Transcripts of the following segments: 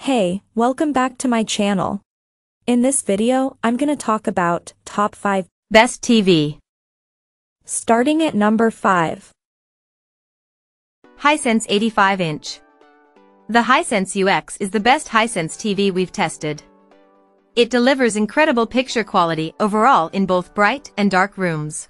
Hey, welcome back to my channel. In this video, I'm gonna talk about top 5 Best TV. Starting at number 5. HiSense 85-inch. The HiSense UX is the best HiSense TV we've tested. It delivers incredible picture quality overall in both bright and dark rooms.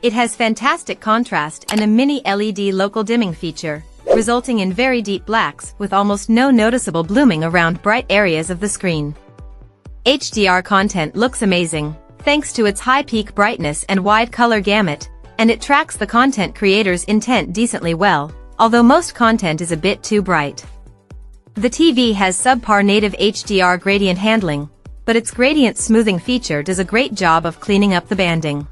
It has fantastic contrast and a mini LED local dimming feature, resulting in very deep blacks with almost no noticeable blooming around bright areas of the screen. HDR content looks amazing, thanks to its high peak brightness and wide color gamut, and it tracks the content creator's intent decently well, although most content is a bit too bright. The TV has subpar native HDR gradient handling, but its gradient smoothing feature does a great job of cleaning up the banding.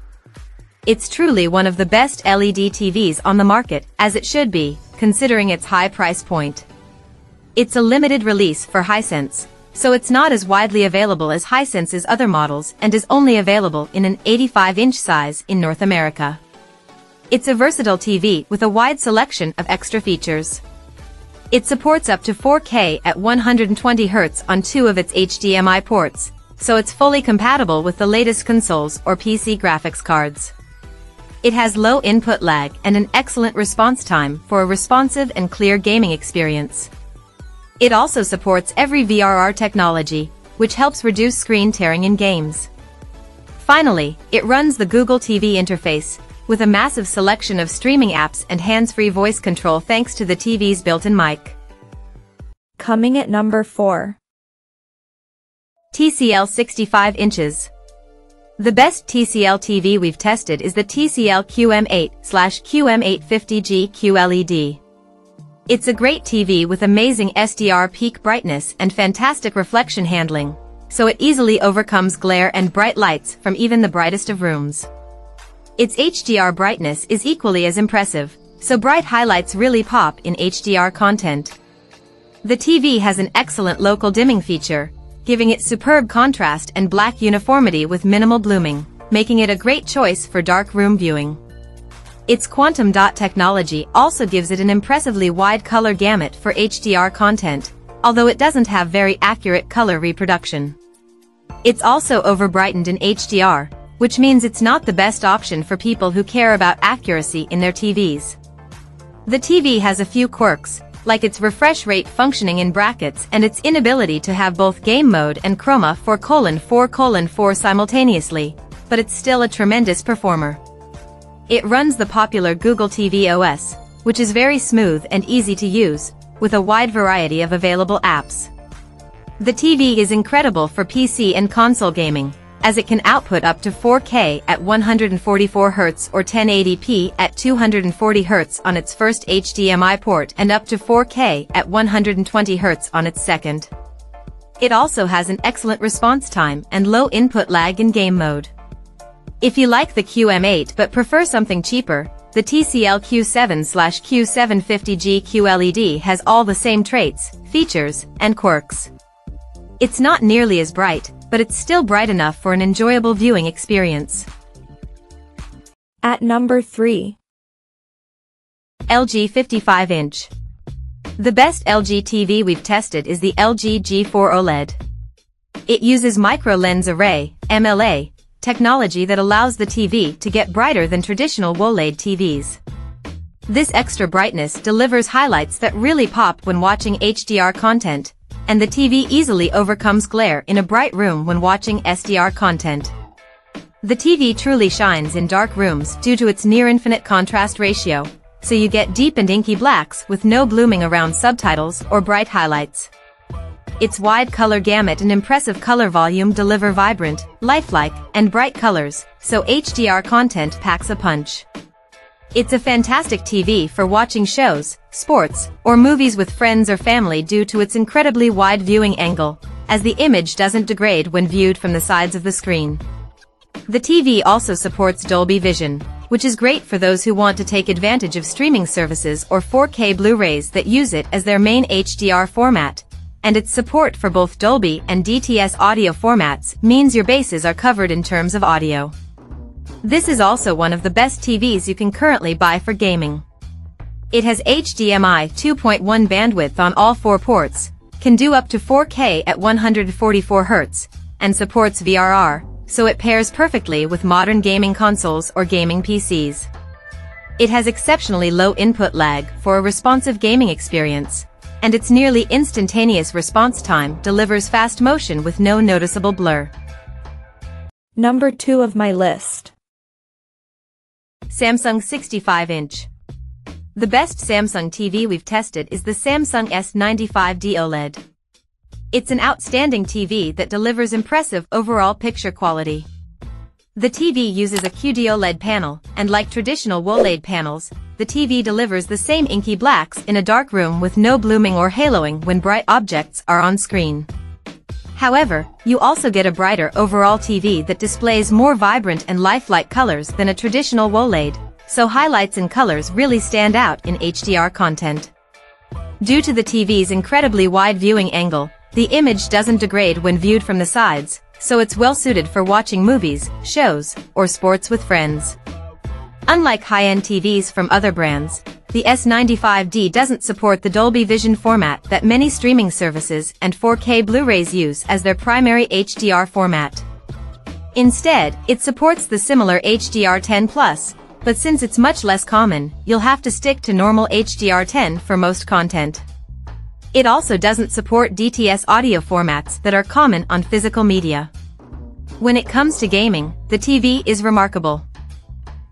It's truly one of the best LED TVs on the market, as it should be, considering its high price point. It's a limited release for HiSense, so it's not as widely available as HiSense's other models and is only available in an 85-inch size in North America. It's a versatile TV with a wide selection of extra features. It supports up to 4K at 120 Hz on 2 of its HDMI ports, so it's fully compatible with the latest consoles or PC graphics cards. It has low input lag and an excellent response time for a responsive and clear gaming experience. It also supports every VRR technology, which helps reduce screen tearing in games. Finally, it runs the Google TV interface, with a massive selection of streaming apps and hands-free voice control thanks to the TV's built-in mic. Coming at number 4. TCL 65 inches. The best TCL TV we've tested is the TCL QM8/QM850G QLED. It's a great TV with amazing SDR peak brightness and fantastic reflection handling, so it easily overcomes glare and bright lights from even the brightest of rooms. Its HDR brightness is equally as impressive, so bright highlights really pop in HDR content. The TV has an excellent local dimming feature, giving it superb contrast and black uniformity with minimal blooming, making it a great choice for dark room viewing. Its quantum dot technology also gives it an impressively wide color gamut for HDR content, although it doesn't have very accurate color reproduction. It's also overbrightened in HDR, which means it's not the best option for people who care about accuracy in their TVs. The TV has a few quirks, like its refresh rate functioning in brackets and its inability to have both game mode and chroma 4:4:4 simultaneously, but it's still a tremendous performer. It runs the popular Google TV OS, which is very smooth and easy to use, with a wide variety of available apps. The TV is incredible for PC and console gaming, as it can output up to 4K at 144 Hz or 1080p at 240 Hz on its first HDMI port and up to 4K at 120 Hz on its second. It also has an excellent response time and low input lag in game mode. If you like the QM8 but prefer something cheaper, the TCL Q7/Q750G QLED has all the same traits, features, and quirks. It's not nearly as bright, but it's still bright enough for an enjoyable viewing experience. At number 3. LG 55-inch. The best LG TV we've tested is the LG G4 OLED. It uses micro lens array, MLA, technology that allows the TV to get brighter than traditional OLED TVs. This extra brightness delivers highlights that really pop when watching HDR content, and the TV easily overcomes glare in a bright room when watching SDR content. The TV truly shines in dark rooms due to its near-infinite contrast ratio, so you get deep and inky blacks with no blooming around subtitles or bright highlights. Its wide color gamut and impressive color volume deliver vibrant, lifelike, and bright colors, so HDR content packs a punch. It's a fantastic TV for watching shows, sports, or movies with friends or family due to its incredibly wide viewing angle, as the image doesn't degrade when viewed from the sides of the screen. The TV also supports Dolby Vision, which is great for those who want to take advantage of streaming services or 4K Blu-rays that use it as their main HDR format, and its support for both Dolby and DTS audio formats means your bases are covered in terms of audio. This is also one of the best TVs you can currently buy for gaming. It has HDMI 2.1 bandwidth on all 4 ports, can do up to 4K at 144 Hz, and supports VRR, so it pairs perfectly with modern gaming consoles or gaming PCs. It has exceptionally low input lag for a responsive gaming experience, and its nearly instantaneous response time delivers fast motion with no noticeable blur. Number 2 of my list. Samsung 65-inch. The best Samsung TV we've tested is the Samsung S95D OLED. It's an outstanding TV that delivers impressive overall picture quality. The TV uses a QD-OLED panel, and like traditional OLED panels, the TV delivers the same inky blacks in a dark room with no blooming or haloing when bright objects are on screen. However, you also get a brighter overall TV that displays more vibrant and lifelike colors than a traditional OLED, so highlights and colors really stand out in HDR content. Due to the TV's incredibly wide viewing angle, the image doesn't degrade when viewed from the sides, so it's well suited for watching movies, shows, or sports with friends. Unlike high-end TVs from other brands, the S95D doesn't support the Dolby Vision format that many streaming services and 4K Blu-rays use as their primary HDR format. Instead, it supports the similar HDR10+, but since it's much less common, you'll have to stick to normal HDR10 for most content. It also doesn't support DTS audio formats that are common on physical media. When it comes to gaming, the TV is remarkable.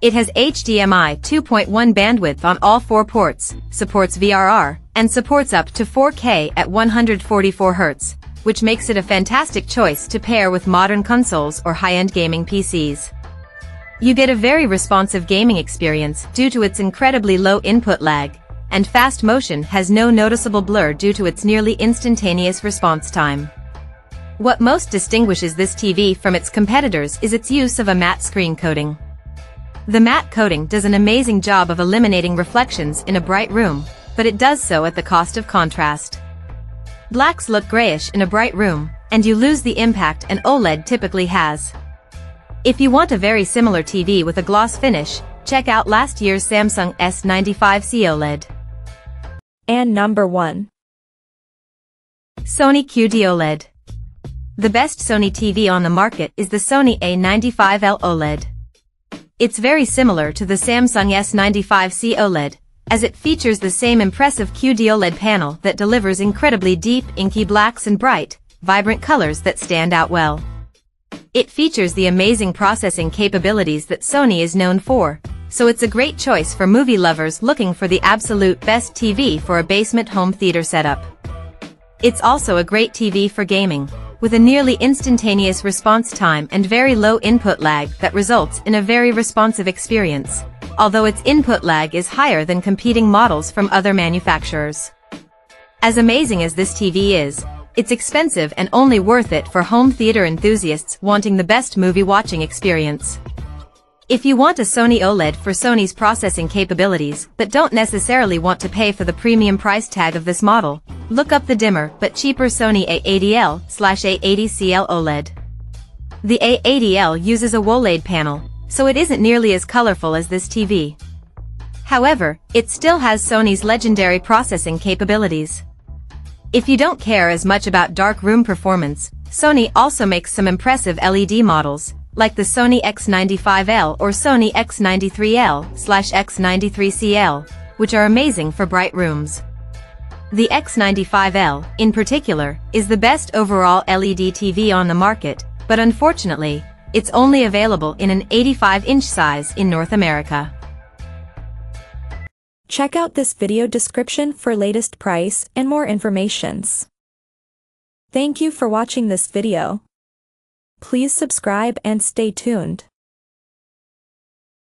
It has HDMI 2.1 bandwidth on all 4 ports, supports VRR, and supports up to 4K at 144 Hz, which makes it a fantastic choice to pair with modern consoles or high-end gaming PCs. You get a very responsive gaming experience due to its incredibly low input lag, and fast motion has no noticeable blur due to its nearly instantaneous response time. What most distinguishes this TV from its competitors is its use of a matte screen coating. The matte coating does an amazing job of eliminating reflections in a bright room, but it does so at the cost of contrast. Blacks look grayish in a bright room, and you lose the impact an OLED typically has. If you want a very similar TV with a gloss finish, check out last year's Samsung S95C OLED. And number 1. Sony QD-OLED. The best Sony TV on the market is the Sony A95L OLED. It's very similar to the Samsung S95C OLED, as it features the same impressive QD-OLED panel that delivers incredibly deep, inky blacks and bright, vibrant colors that stand out well. It features the amazing processing capabilities that Sony is known for, so it's a great choice for movie lovers looking for the absolute best TV for a basement home theater setup. It's also a great TV for gaming, with a nearly instantaneous response time and very low input lag that results in a very responsive experience, although its input lag is higher than competing models from other manufacturers. As amazing as this TV is, it's expensive and only worth it for home theater enthusiasts wanting the best movie watching experience. If you want a Sony OLED for Sony's processing capabilities but don't necessarily want to pay for the premium price tag of this model, look up the dimmer but cheaper Sony A80L/A80CL OLED. The A80L uses a OLED panel, so it isn't nearly as colorful as this TV. However, it still has Sony's legendary processing capabilities. If you don't care as much about dark room performance, Sony also makes some impressive LED models, like the Sony X95L or Sony X93L/X93CL, which are amazing for bright rooms. The X95L, in particular, is the best overall LED TV on the market, but unfortunately, it's only available in an 85-inch size in North America. Check out this video description for latest price and more informations. Thank you for watching this video. Please subscribe and stay tuned.